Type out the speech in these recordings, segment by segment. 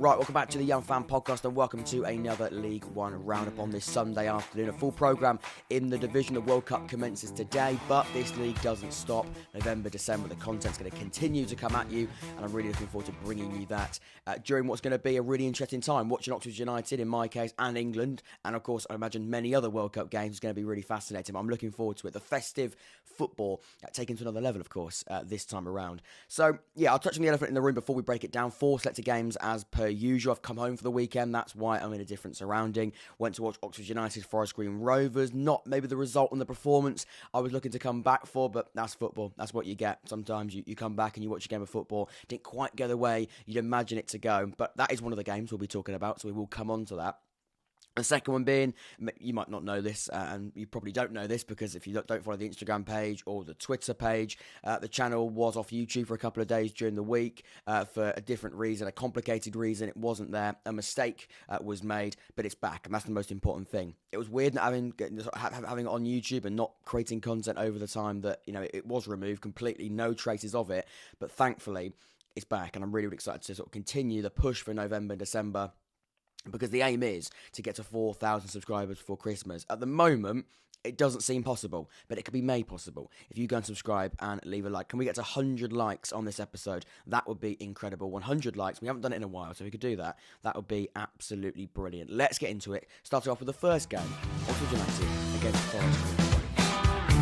Right, welcome back to the Young Fan Podcast and welcome to another League One roundup on this Sunday afternoon. A full programme in the division. The World Cup commences today, but this league doesn't stop. November, December, the content's going to continue to come at you, and I'm really looking forward to bringing you that during what's going to be a really interesting time. Watching Oxford United, in my case, and England, and of course, I imagine many other World Cup games is going to be really fascinating. I'm looking forward to it. The festive football taken to another level, of course, this time around. So, yeah, I'll touch on the elephant in the room before we break it down. 4 selected games as per usual. I've come home for the weekend. That's why I'm in a different surrounding. Went to watch Oxford United, Forest Green Rovers. Not maybe the result and the performance I was looking to come back for, but that's football. That's what you get. Sometimes you come back and you watch a game of football. Didn't quite go the way you'd imagine it to go, but that is one of the games we'll be talking about, so we will come on to that. The second one being, you might not know this, and you probably don't know this because if you don't follow the Instagram page or the Twitter page, the channel was off YouTube for a couple of days during the week for a different reason, a complicated reason. It wasn't there. A mistake was made, but it's back, and that's the most important thing. It was weird not having it on YouTube and not creating content over the time that it was removed completely, no traces of it, but thankfully it's back, and I'm really, really excited to sort of continue the push for November and December, because the aim is to get to 4,000 subscribers before Christmas. At the moment, it doesn't seem possible, but it could be made possible if you go and subscribe and leave a like. Can we get to 100 likes on this episode? That would be incredible. 100 likes. We haven't done it in a while, so if we could do that, that would be absolutely brilliant. Let's get into it. Starting off with the first game, Oxford United against Forest Green.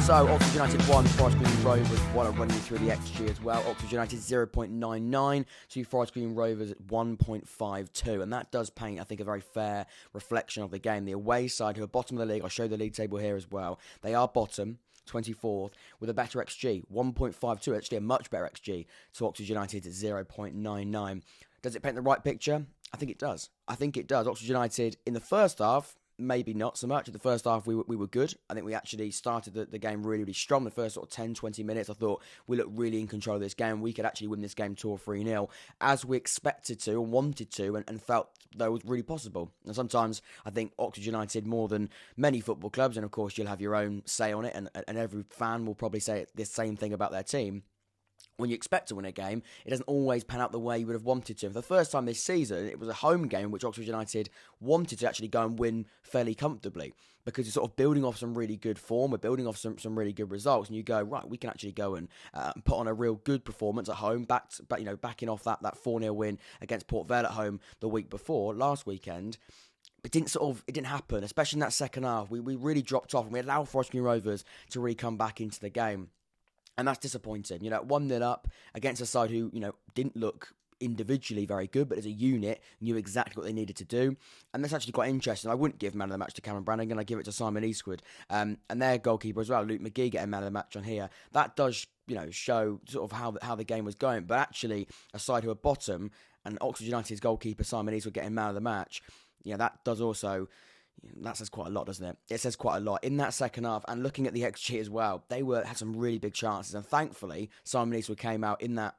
So, Oxford United 1, Forest Green Rovers 1. I'll run you through the XG as well. Oxford United 0.99 to Forest Green Rovers 1.52. And that does paint, I think, a very fair reflection of the game. The away side, who are bottom of the league, I'll show the league table here as well. They are bottom, 24th, with a better XG, 1.52. Actually, a much better XG to Oxford United at 0.99. Does it paint the right picture? I think it does. Oxford United, in the first half, maybe not so much. In the first half, we were good. I think we actually started the game really, really strong. The first sort of 10, 20 minutes, I thought we looked really in control of this game. We could actually win this game 2 or 3-0, as we expected to and wanted to, and felt that was really possible. And sometimes I think Oxford United, more than many football clubs, and of course you'll have your own say on it, and every fan will probably say the same thing about their team. When you expect to win a game, it doesn't always pan out the way you would have wanted to. For the first time this season, it was a home game in which Oxford United wanted to actually go and win fairly comfortably, because you're sort of building off some really good form, we're building off some really good results, and you go, right, we can actually go and put on a real good performance at home, backing off that 4-0 win against Port Vale at home the week before, last weekend. It didn't happen, especially in that second half. We really dropped off, and we allowed Forest Green Rovers to really come back into the game. And that's disappointing. 1-0 up against a side who, didn't look individually very good, but as a unit, knew exactly what they needed to do. And that's actually quite interesting. I wouldn't give man of the match to Cameron Brannigan. I'd give it to Simon Eastwood. And their goalkeeper as well, Luke McGee, getting man of the match on here. That does, show sort of how the game was going. But actually, a side who are bottom, and Oxford United's goalkeeper, Simon Eastwood, getting man of the match, that does also... That says quite a lot, doesn't it? It says quite a lot. In that second half, and looking at the XG as well, they had some really big chances. And thankfully, Simon Eastwood came out in that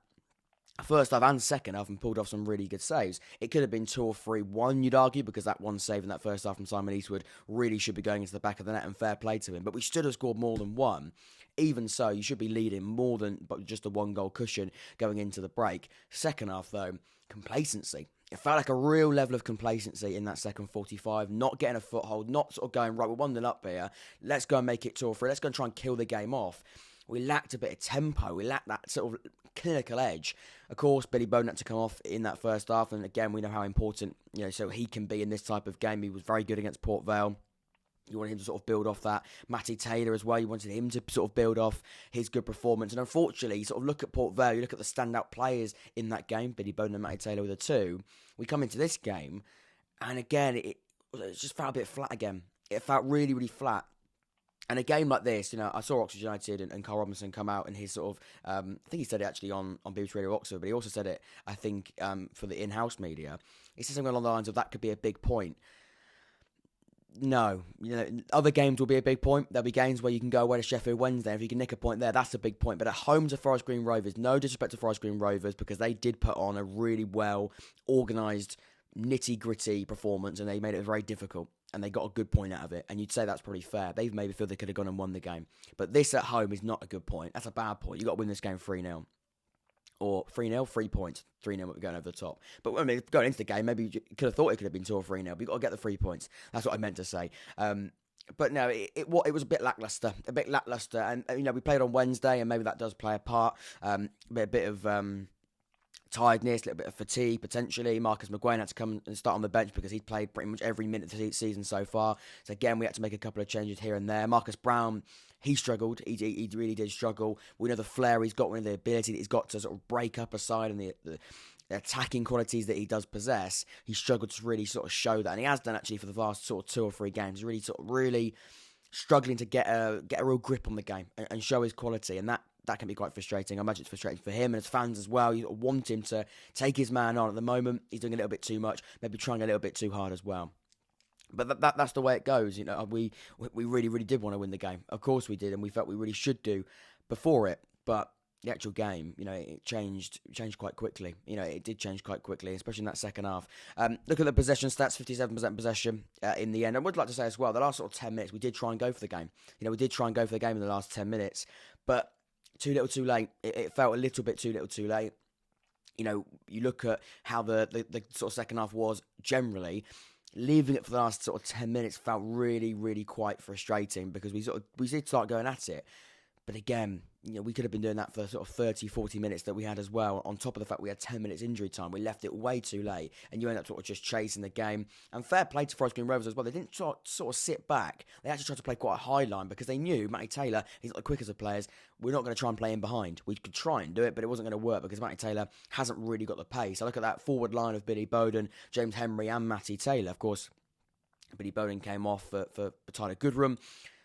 first half and second half and pulled off some really good saves. It could have been 2 or 3-1, you'd argue, because that one save in that first half from Simon Eastwood really should be going into the back of the net, and fair play to him. But we should have scored more than one. Even so, you should be leading more than just a 1-goal cushion going into the break. Second half, though, complacency. It felt like a real level of complacency in that second 45, not getting a foothold, not sort of going, right, we're 1-0 up here, let's go and make it 2 or 3, let's go and try and kill the game off. We lacked a bit of tempo, we lacked that sort of clinical edge. Of course, Billy Bowden had to come off in that first half, and again, we know how important, so he can be in this type of game. He was very good against Port Vale. You wanted him to sort of build off that. Matty Taylor as well, you wanted him to sort of build off his good performance. And unfortunately, you sort of look at Port Vale, you look at the standout players in that game, Billy Bowden and Matty Taylor were the two. We come into this game, and again, it just felt a bit flat again. It felt really, really flat. And a game like this, I saw Oxford United and Carl Robinson come out in his sort of, I think he said it actually on BBC Radio Oxford, but he also said it, I think, for the in-house media. He said something along the lines of, that could be a big point. No, other games will be a big point. There'll be games where you can go away to Sheffield Wednesday. If you can nick a point there, that's a big point. But at home to Forest Green Rovers, no disrespect to Forest Green Rovers, because they did put on a really well organised, nitty-gritty performance, and they made it very difficult. And they got a good point out of it. And you'd say that's probably fair. They maybe feel they could have gone and won the game. But this at home is not a good point. That's a bad point. You've got to win this game 3-0. or 3-0, 3 points. 3-0 we're going over the top. But I mean, going into the game, maybe you could have thought it could have been 2 or 3-0, but you've got to get the 3 points. That's what I meant to say. But no, it was a bit lacklustre. And, we played on Wednesday, and maybe that does play a part. A bit of tiredness, a little bit of fatigue, potentially. Marcus McGuane had to come and start on the bench because he'd played pretty much every minute of the season so far. So again, we had to make a couple of changes here and there. Marcus Brown, he struggled. He really did struggle. We know the flair he's got, we know the ability that he's got to sort of break up a side, and the attacking qualities that he does possess. He struggled to really sort of show that, and he has done actually for the last sort of 2 or 3 games. Really struggling to get a real grip on the game and show his quality, and that can be quite frustrating. I imagine it's frustrating for him and his fans as well. You want him to take his man on. At the moment, he's doing a little bit too much, maybe trying a little bit too hard as well. But that's the way it goes. We really, really did want to win the game. Of course we did, and we felt we really should do before it. But the actual game, it changed quite quickly. It did change quite quickly, especially in that second half. Look at the possession stats, 57% possession in the end. I would like to say as well, the last sort of 10 minutes, we did try and go for the game. We did try and go for the game in the last 10 minutes, but too little too late. It felt a little bit too little too late. You look at how the sort of second half was generally. Leaving it for the last sort of 10 minutes felt really, really quite frustrating because we did start going at it. But again, we could have been doing that for sort of 30, 40 minutes that we had as well. On top of the fact we had 10 minutes injury time, we left it way too late, and you end up sort of just chasing the game. And fair play to Forest Green Rovers as well. They didn't sort of sit back. They actually tried to play quite a high line because they knew Matty Taylor, he's not the quickest of players. We're not going to try and play in behind. We could try and do it, but it wasn't going to work because Matty Taylor hasn't really got the pace. I look at that forward line of Billy Bowden, James Henry, and Matty Taylor. Of course, Billy Bowden came off for Tyler Goodrum.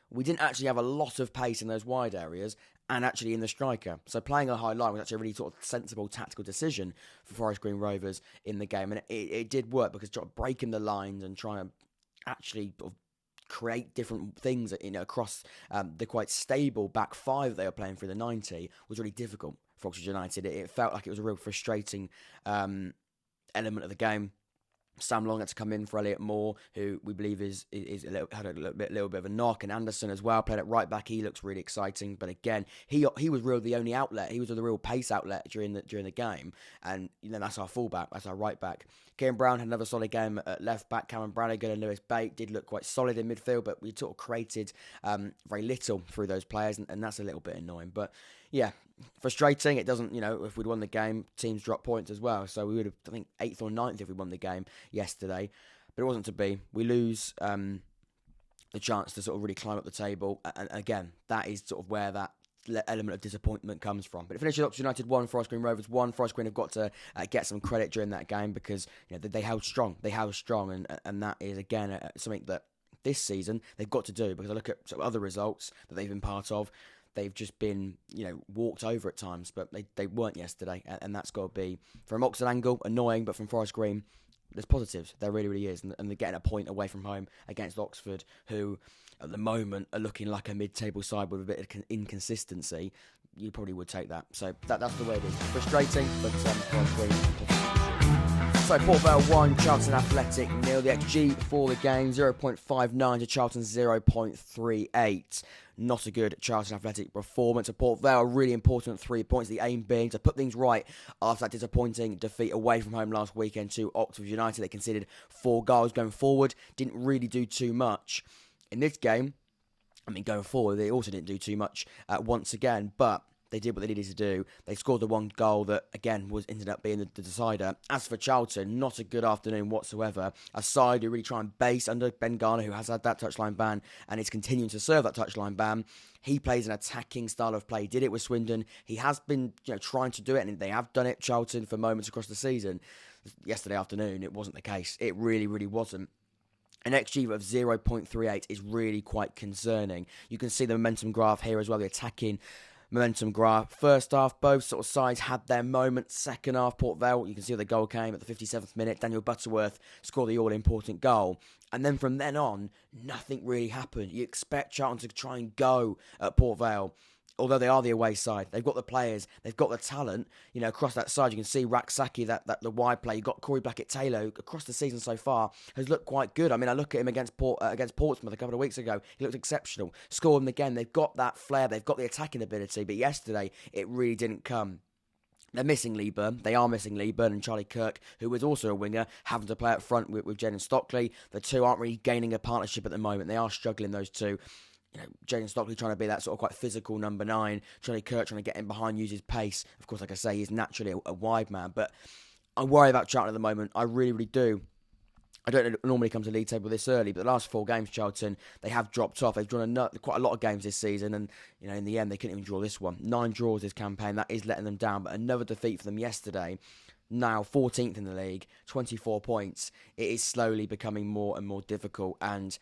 We didn't actually have a lot of pace in those wide areas and actually in the striker. So playing a high line was actually a really sort of sensible tactical decision for Forest Green Rovers in the game. And it did work because sort of breaking the lines and trying to actually sort of create different things across the quite stable back five they were playing through the 90 was really difficult for Oxford United. It felt like it was a real frustrating element of the game. Sam Long had to come in for Elliot Moore, who we believe had a little bit of a knock, and Anderson as well played at right back. He looks really exciting, but again, he was really the only outlet. He was the real pace outlet during the game, and that's our fullback, that's our right back. Kieran Brown had another solid game at left back. Cameron Bradigan and Lewis Bate did look quite solid in midfield, but we sort of created very little through those players, and that's a little bit annoying. But yeah, frustrating. It doesn't, if we'd won the game, teams drop points as well. So we would have, I think, 8th or 9th if we won the game yesterday. But it wasn't to be. We lose the chance to sort of really climb up the table. And again, that is sort of where that element of disappointment comes from. But it finishes Oxford United 1, Forest Green Rovers 1. Forest Green have got to get some credit during that game because they held strong. They held strong, and that is, again, something that this season they've got to do, because I look at sort of other results that they've been part of. They've just been, walked over at times, but they weren't yesterday, and that's got to be, from Oxford angle, annoying, but from Forest Green, there's positives. There really, really is, and they're getting a point away from home against Oxford, who, at the moment, are looking like a mid-table side with a bit of inconsistency. You probably would take that. So that's the way it is. Frustrating, but Forest Green. So Port Vale 1, Charlton Athletic 0. The XG for the game, 0.59 to Charlton's 0.38. Not a good Charlton Athletic performance. At Port Vale, really important 3 points. The aim being to put things right after that disappointing defeat away from home last weekend to Oxford United. They conceded 4 goals going forward. Didn't really do too much. In this game, going forward, they also didn't do too much once again, but they did what they needed to do. They scored the 1 goal that, again, ended up being the decider. As for Charlton, not a good afternoon whatsoever. A side who really try and base under Ben Garner, who has had that touchline ban and is continuing to serve that touchline ban. He plays an attacking style of play. He did it with Swindon. He has been trying to do it, and they have done it, Charlton, for moments across the season. Yesterday afternoon, it wasn't the case. It really, really wasn't. An XG of 0.38 is really quite concerning. You can see the momentum graph here as well, the attacking momentum graph. First half, both sort of sides had their moments. Second half, Port Vale, you can see the goal came at the 57th minute. Daniel Butterworth scored the all-important goal. And then from then on, nothing really happened. You expect Charlton to try and go at Port Vale, although they are the away side. They've got the players, they've got the talent. Across that side, you can see Raksaki, that the wide play. You've got Corey Blackett-Taylor, who across the season so far has looked quite good. I look at him against Portsmouth a couple of weeks ago. He looked exceptional. Scored him again. They've got that flair. They've got the attacking ability. But yesterday, it really didn't come. They're missing Lee Burn. They are missing Lee Burn and Charlie Kirk, who is also a winger, having to play up front with Jaden Stockley. The two aren't really gaining a partnership at the moment. They are struggling, those two. Jaden Stockley trying to be that sort of quite physical number 9. Charlie Kirk trying to get in behind, use his pace. Of course, like I say, he's naturally a wide man. But I worry about Charlton at the moment. I really, really do. I don't normally come to league table this early, but the last 4 games, Charlton, they have dropped off. They've drawn quite a lot of games this season, and in the end, they couldn't even draw this one. 9 draws this campaign, that is letting them down, but another defeat for them yesterday. Now 14th in the league, 24 points. It is slowly becoming more and more difficult, and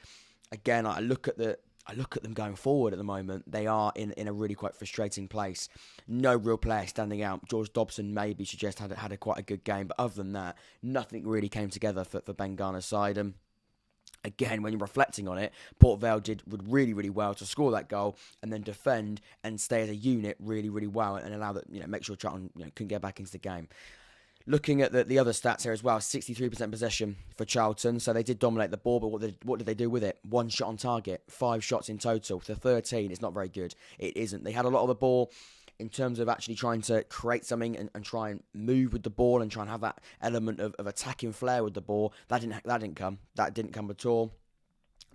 again, I look at them going forward at the moment. They are in a really quite frustrating place. No real player standing out. George Dobson maybe should just had quite a good game, but other than that, nothing really came together for Ben Garner's side. And again, when you're reflecting on it, Port Vale did really, really well to score that goal and then defend and stay as a unit really, really well and allow that, make sure Charlton couldn't get back into the game. Looking at the other stats here as well, 63% possession for Charlton, so they did dominate the ball, but what did they do with it? 1 shot on target, 5 shots in total to 13. It's not very good. It isn't. They had a lot of the ball in terms of actually trying to create something and try and move with the ball and try and have that element of attacking flair with the ball. That didn't come. That didn't come at all.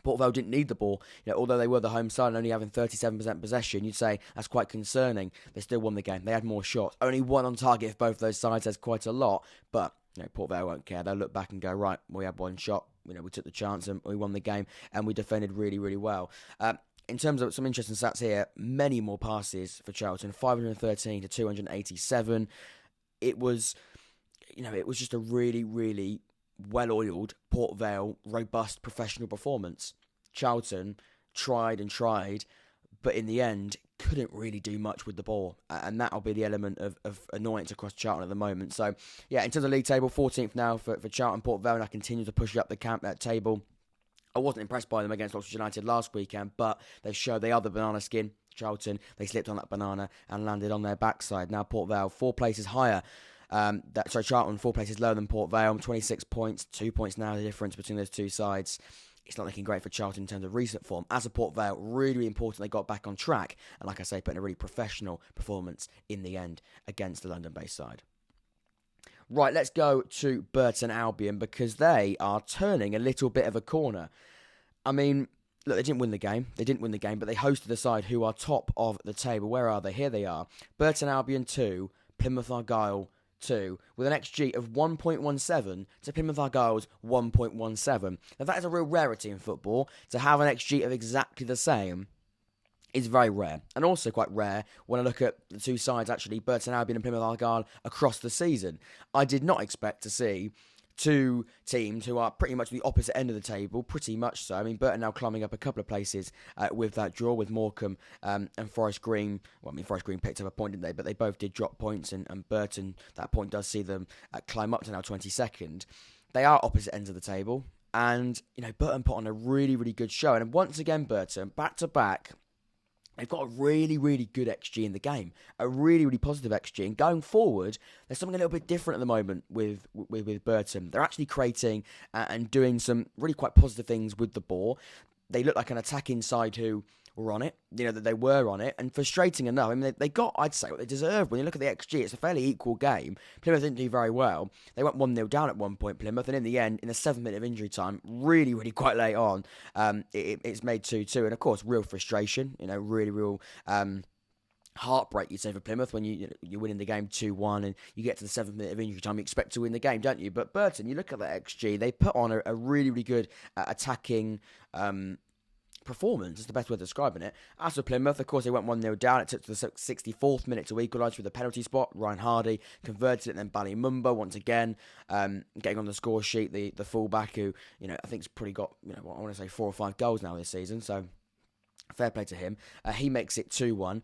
Port Vale didn't need the ball. Although they were the home side and only having 37% possession, you'd say that's quite concerning. They still won the game. They had more shots. Only 1 on target if both those sides has quite a lot. But Port Vale won't care. They'll look back and go, right, we had 1 shot. We took the chance and we won the game and we defended really, really well. In terms of some interesting stats here, many more passes for Charlton, 513 to 287. It was just a really, really well-oiled Port Vale, robust professional performance. Charlton tried and tried, but in the end, couldn't really do much with the ball. And that'll be the element of annoyance across Charlton at the moment. So, yeah, in terms of league table, 14th now for Charlton. Port Vale, and I continue to push up the table. I wasn't impressed by them against Ipswich United last weekend, but they showed they are the banana skin. Charlton, they slipped on that banana and landed on their backside. Now Port Vale, 4 places higher. Charlton 4 places lower than Port Vale, 26 points, 2 points now the difference between those two sides. It's not looking great for Charlton in terms of recent form. As a Port Vale, really, really important they got back on track, and like I say, put in a really professional performance in the end against the London-based side. Right, let's go to Burton Albion, because they are turning a little bit of a corner. I mean, look, they didn't win the game, but they hosted the side who are top of the table. Where are they? Here they are. Burton Albion 2, Plymouth Argyle 2, with an XG of 1.17 to Plymouth Argyle's 1.17. Now, that is a real rarity in football. To have an XG of exactly the same is very rare, and also quite rare when I look at the two sides, actually, Burton Albion and Plymouth Argyle, across the season. I did not expect to see 2 teams who are pretty much the opposite end of the table, pretty much so. I mean, Burton now climbing up a couple of places with that draw with Morecambe and Forest Green. Well, I mean, Forest Green picked up a point, didn't they? But they both did drop points, and Burton, that point does see them climb up to now 22nd. They are opposite ends of the table, and, Burton put on a really, really good show. And once again, Burton, back-to-back, they've got a really, really good XG in the game, a really, really positive XG. And going forward, there's something a little bit different at the moment with Burton. They're actually creating and doing some really quite positive things with the ball. They look like an attacking side who were on it, that they were on it. And frustrating enough, I mean, they got, I'd say, what they deserved. When you look at the XG, it's a fairly equal game. Plymouth didn't do very well. They went 1-0 down at one point, Plymouth, and in the end, in the 7th minute of injury time, really, really quite late on, it's made 2-2. And of course, real frustration, really real heartbreak, you'd say, for Plymouth when you're winning the game 2-1 and you get to the 7th minute of injury time, you expect to win the game, don't you? But Burton, you look at that XG, they put on a really, really good attacking performance is the best way of describing it. As for Plymouth, of course, they went 1-0 down. It took to the 64th minute to equalise with a penalty spot. Ryan Hardy converted it, and then Ballymumba once again getting on the score sheet. The fullback who, I think's probably got, I want to say 4 or 5 goals now this season. So fair play to him. He makes it 2-1.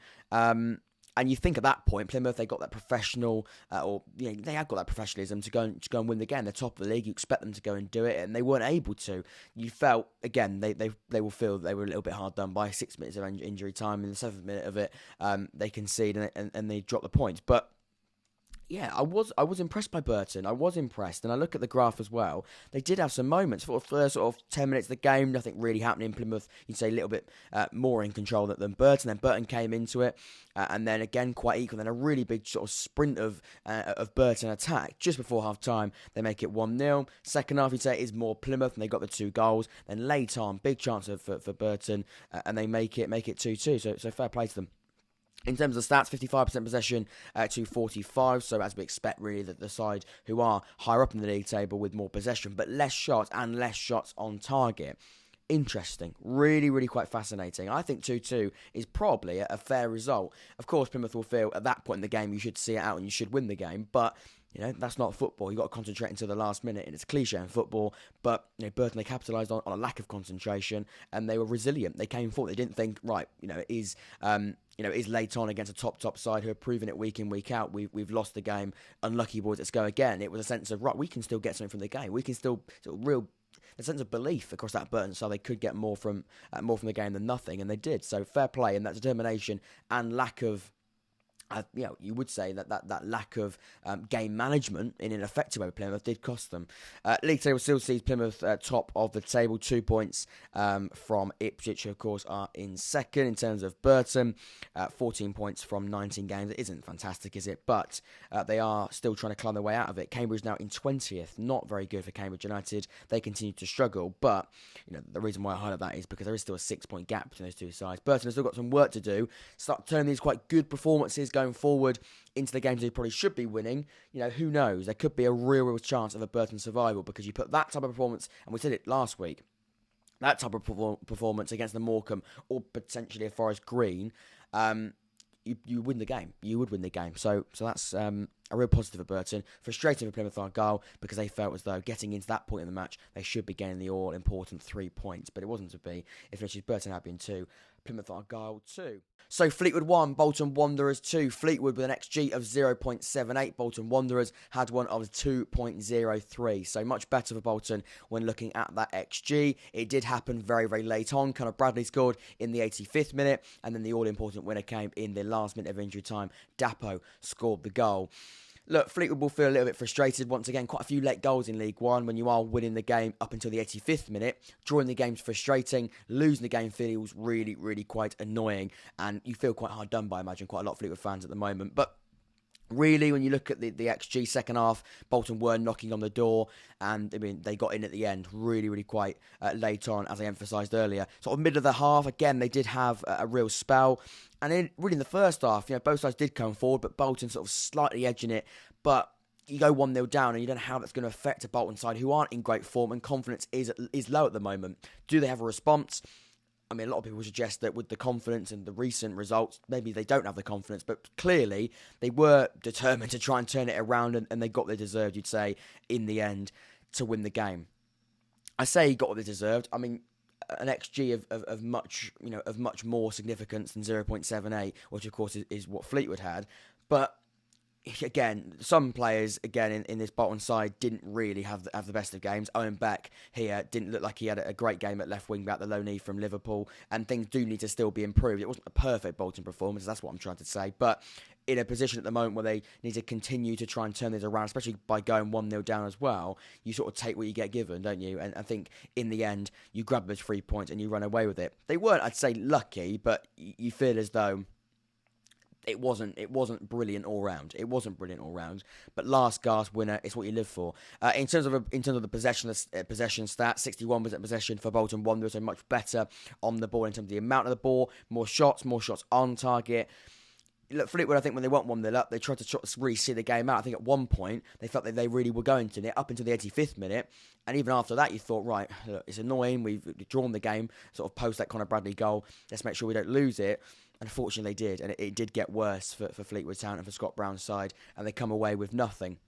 And you think at that point, Plymouth, they got that professional, they have got that professionalism to go and win the game. They're top of the league. You expect them to go and do it, and they weren't able to. You felt, again, they will feel they were a little bit hard done by 6 minutes of injury time. In the 7th minute of it, they concede and they drop the points. But Yeah, I was impressed by Burton. I was impressed, and I look at the graph as well. They did have some moments for the first sort of 10 minutes of the game. Nothing really happening. Plymouth, you'd say, a little bit more in control than Burton. Then Burton came into it, and then again quite equal. Then a really big sort of sprint of Burton attack just before half time. They make it 1-0. Second half, you'd say, is more Plymouth, and they got the 2 goals. Then late on, big chance for Burton, and they make it 2-2. So fair play to them. In terms of stats, 55% possession to 45, so as we expect really that the side who are higher up in the league table with more possession, but less shots and less shots on target. Interesting. Really, really quite fascinating. I think 2-2 is probably a fair result. Of course, Plymouth will feel at that point in the game you should see it out and you should win the game, but that's not football. You've got to concentrate until the last minute, and it's cliche in football, but Burton, they capitalised on a lack of concentration, and they were resilient. They came forward. They didn't think, right, it is late on against a top side who are proving it week in, week out. We've lost the game. Unlucky boys, let's go again. It was a sense of, right, we can still get something from the game. We can still, a sense of belief across that Burton side. They could get more from the game than nothing, and they did. So fair play, and that determination and lack of you would say that lack of game management in an effective way with Plymouth did cost them. League table still sees Plymouth top of the table, 2 points from Ipswich, who of course are in second. In terms of Burton, 14 points from 19 games. It isn't fantastic, is it? But they are still trying to climb their way out of it. Cambridge now in 20th. Not very good for Cambridge United. They continue to struggle, but the reason why I highlight that is because there is still a 6-point gap between those two sides. Burton has still got some work to do. Start turning these quite good performances going forward into the games they probably should be winning. Who knows? There could be a real chance of a Burton survival, because you put that type of performance, and we said it last week, that type of performance against the Morecambe or potentially a Forest Green, you win the game. You would win the game. So that's a real positive for Burton. Frustrating for Plymouth Argyle, because they felt as though getting into that point in the match, they should be getting the all-important 3 points, but it wasn't to be. It finishes Burton happy in 2, Plymouth Argyle 2. So Fleetwood 1, Bolton Wanderers 2. Fleetwood with an XG of 0.78. Bolton Wanderers had one of 2.03. So much better for Bolton when looking at that XG. It did happen very, very late on. Conor Bradley scored in the 85th minute, and then the all-important winner came in the last minute of injury time. Dapo scored the goal. Look, Fleetwood will feel a little bit frustrated. Once again, quite a few late goals in League One when you are winning the game up until the 85th minute. Drawing the game's frustrating. Losing the game feels really, really quite annoying. And you feel quite hard done by, I imagine, quite a lot of Fleetwood fans at the moment. But really, when you look at the XG second half, Bolton were knocking on the door, and they got in at the end really, really quite late on, as I emphasised earlier. Sort of middle of the half, again, they did have a real spell. And in the first half, both sides did come forward, but Bolton sort of slightly edging it. But you go 1-0 down, and you don't know how that's going to affect a Bolton side who aren't in great form, and confidence is low at the moment. Do they have a response? A lot of people suggest that with the confidence and the recent results, maybe they don't have the confidence, but clearly they were determined to try and turn it around, and they got what they deserved, you'd say, in the end, to win the game. I say got what they deserved. An XG of much more significance than 0.78, which of course is what Fleetwood had. But again, some players in this Bolton side didn't really have the best of games. Owen Beck here didn't look like he had a great game at left wing back, the low knee from Liverpool, and things do need to still be improved. It wasn't a perfect Bolton performance, that's what I'm trying to say, but in a position at the moment where they need to continue to try and turn this around, especially by going 1-0 down as well, you sort of take what you get given, don't you? And I think in the end, you grab those 3 points and you run away with it. They weren't, I'd say, lucky, but you feel as though it wasn't brilliant all round. It wasn't brilliant all round. But last gasp winner is what you live for. In terms of the possession stat, 61% possession for Bolton Wanderers, so much better on the ball in terms of the amount of the ball, more shots on target. Look, Fleetwood, I think when they went 1-0 up, they tried to really see the game out. I think at one point, they felt that they really were going to it up until the 85th minute. And even after that, you thought, right, look, it's annoying. We've drawn the game, sort of post that Conor Bradley goal. Let's make sure we don't lose it. Unfortunately, they did. And it did get worse for Fleetwood Town and for Scott Brown's side. And they come away with nothing.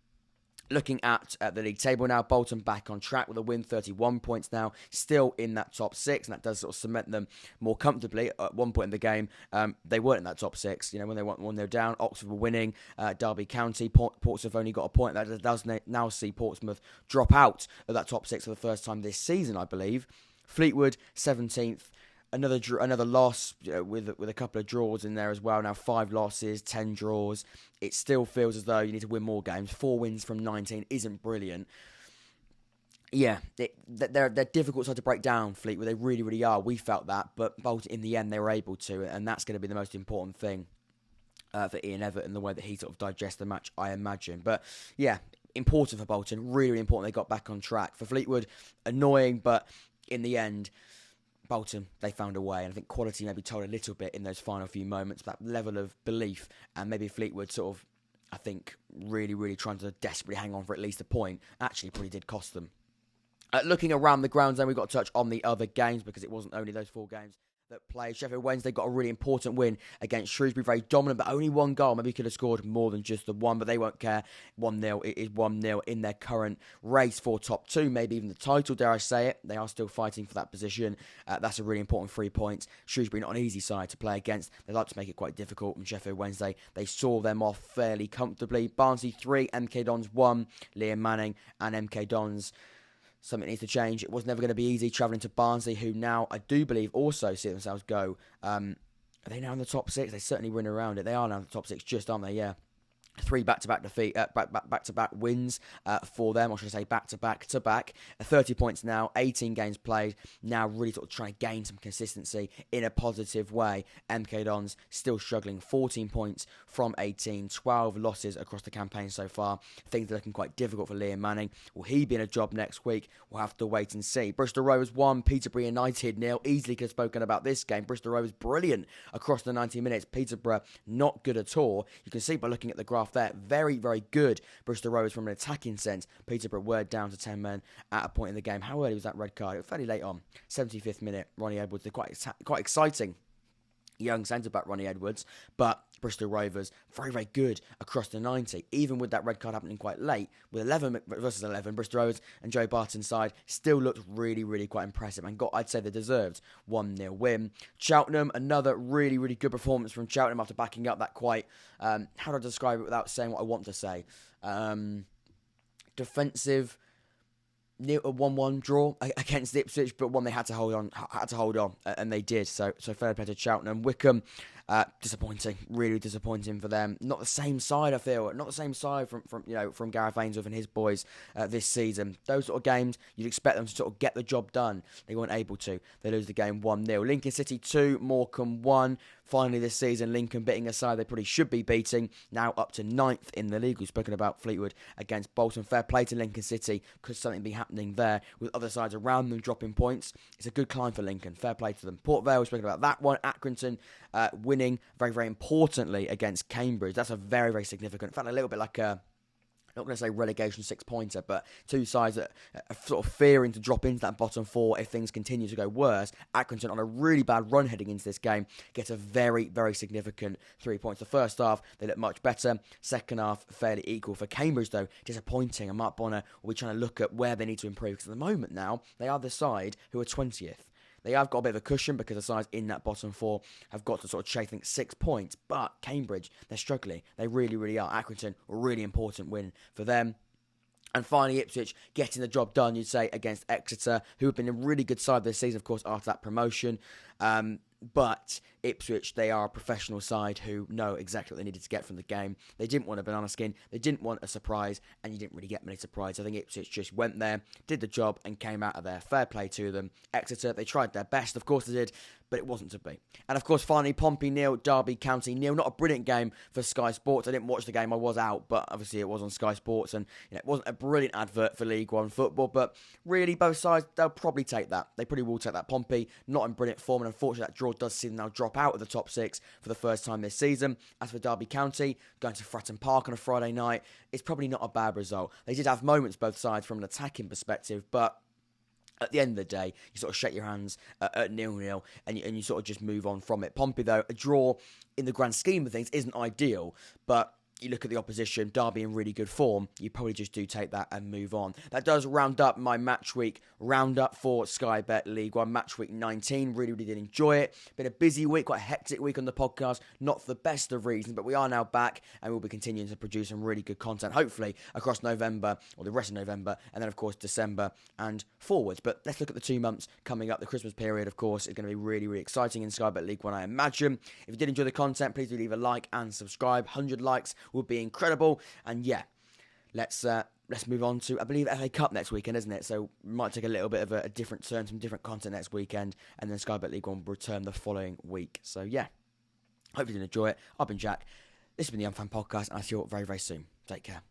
Looking at the league table now, Bolton back on track with a win, 31 points now, still in that top six, and that does sort of cement them more comfortably. At one point in the game, they weren't in that top six. When they went 1-0 down, Oxford were winning, Derby County, Portsmouth only got a point. That does now see Portsmouth drop out of that top six for the first time this season, I believe. Fleetwood, 17th. another loss, with a couple of draws in there as well. Now 5 losses, 10 draws. It still feels as though you need to win more games. 4 wins from 19 isn't brilliant. Yeah, they're difficult side to break down, Fleetwood. They really, really are. We felt that, but Bolton, in the end, they were able to, and that's going to be the most important thing for Ian Everton, the way that he sort of digests the match, I imagine. But yeah, important for Bolton. Really, really important they got back on track. For Fleetwood, annoying, but in the end, Bolton, they found a way, and I think quality maybe told a little bit in those final few moments, that level of belief, and maybe Fleetwood sort of, I think, really, really trying to desperately hang on for at least a point, actually probably did cost them. Looking around the grounds, then we've got to touch on the other games, because it wasn't only those 4 games that played. Sheffield Wednesday got a really important win against Shrewsbury, very dominant, but only 1 goal. Maybe could have scored more than just the 1, but they won't care. 1-0, it is 1-0 in their current race for top 2, maybe even the title, dare I say it. They are still fighting for that position. That's a really important 3 points. Shrewsbury, not an easy side to play against. They like to make it quite difficult, and Sheffield Wednesday, they saw them off fairly comfortably. Barnsley 3, MK Dons 1, Liam Manning and MK Dons. Something needs to change. It was never going to be easy travelling to Barnsley, who now, I do believe, also see themselves go. Are they now in the top 6? They certainly win around it. They are now in the top 6, just, aren't they? Yeah. 3 back-to-back back-to-back wins for them, or should I say back-to-back. 30 points now, 18 games played. Now really sort of trying to gain some consistency in a positive way. MK Dons still struggling, 14 points from 18, 12 losses across the campaign so far. Things are looking quite difficult for Liam Manning. Will he be in a job next week? We'll have to wait and see. Bristol Rovers 1, Peterborough United 0. Easily could have spoken about this game. Bristol Rovers brilliant across the 90 minutes. Peterborough not good at all. You can see by looking at the graph there, very, very good Bristol Rovers from an attacking sense. Peterborough were down to 10 men at a point in the game. How early was that red card? It was fairly late on. 75th minute, Ronnie Edwards. They're quite exciting young centre-back Ronnie Edwards, but Bristol Rovers, very, very good across the 90. Even with that red card happening quite late, with 11 versus 11, Bristol Rovers and Joe Barton's side still looked really, really quite impressive, and I'd say they deserved 1-0 win. Cheltenham, another really, really good performance from Cheltenham after backing up that quite, how do I describe it without saying what I want to say? Defensive, near a 1-1 draw against Ipswich, but one they had to hold on, and they did. So fair play to Cheltenham. Wycombe, disappointing, really disappointing for them. Not the same side, I feel. Not the same side from Gareth Ainsworth and his boys this season. Those sort of games, you'd expect them to sort of get the job done. They weren't able to. They lose the game 1-0. Lincoln City 2, Morecambe 1. Finally this season, Lincoln beating a side they probably should be beating. Now up to 9th in the league. We've spoken about Fleetwood against Bolton. Fair play to Lincoln City. Could something be happening there with other sides around them dropping points? It's a good climb for Lincoln. Fair play to them. Port Vale, we've spoken about that one. Accrington winning very, very importantly against Cambridge. That's a very, very significant. Felt a little bit like a, not going to say relegation 6-pointer, but two sides that are sort of fearing to drop into that bottom 4 if things continue to go worse. Accrington, on a really bad run heading into this game, gets a very, very significant 3 points. The first half, they look much better. Second half, fairly equal. For Cambridge, though, disappointing. And Mark Bonner will be trying to look at where they need to improve, because at the moment now, they are the side who are 20th. They have got a bit of a cushion because the sides in that bottom 4 have got to sort of chase, I think, 6 points. But Cambridge, they're struggling. They really, really are. Accrington, a really important win for them. And finally, Ipswich getting the job done, you'd say, against Exeter, who have been a really good side this season, of course, after that promotion. But Ipswich, they are a professional side who know exactly what they needed to get from the game. They didn't want a banana skin. They didn't want a surprise, and you didn't really get many surprises. I think Ipswich just went there, did the job, and came out of there. Fair play to them. Exeter, they tried their best. Of course they did, but it wasn't to be. And of course, finally, Pompey 0, Derby County 0. Not a brilliant game for Sky Sports. I didn't watch the game. I was out, but obviously it was on Sky Sports, and it wasn't a brilliant advert for League One football. But really, both sides, they'll probably take that. They probably will take that. Pompey, not in brilliant form, and unfortunately, that draw does see them now drop out of the top 6 for the first time this season. As for Derby County, going to Fratton Park on a Friday night, it's probably not a bad result. They did have moments, both sides, from an attacking perspective, but at the end of the day, you sort of shake your hands at 0-0 and you sort of just move on from it. Pompey, though, a draw in the grand scheme of things isn't ideal, but you look at the opposition, Derby in really good form, you probably just do take that and move on. That does round up my match week roundup for Sky Bet League One, match week 19. Really did enjoy it. Been a busy week, quite a hectic week on the podcast, not for the best of reasons, but we are now back and we'll be continuing to produce some really good content, hopefully across November, or the rest of November, and then of course December and forwards. But let's look at the 2 months coming up. The Christmas period, of course, is going to be really, really exciting in Sky Bet League One, I imagine. If you did enjoy the content, please do leave a like and subscribe. 100 likes would be incredible. And yeah, let's move on to, I believe, FA Cup next weekend, isn't it? So we might take a little bit of a different turn, some different content next weekend, and then Sky Bet League One will return the following week. So yeah, hope you did enjoy it. I've been Jack. This has been the Unfan Podcast, and I'll see you all very, very soon. Take care.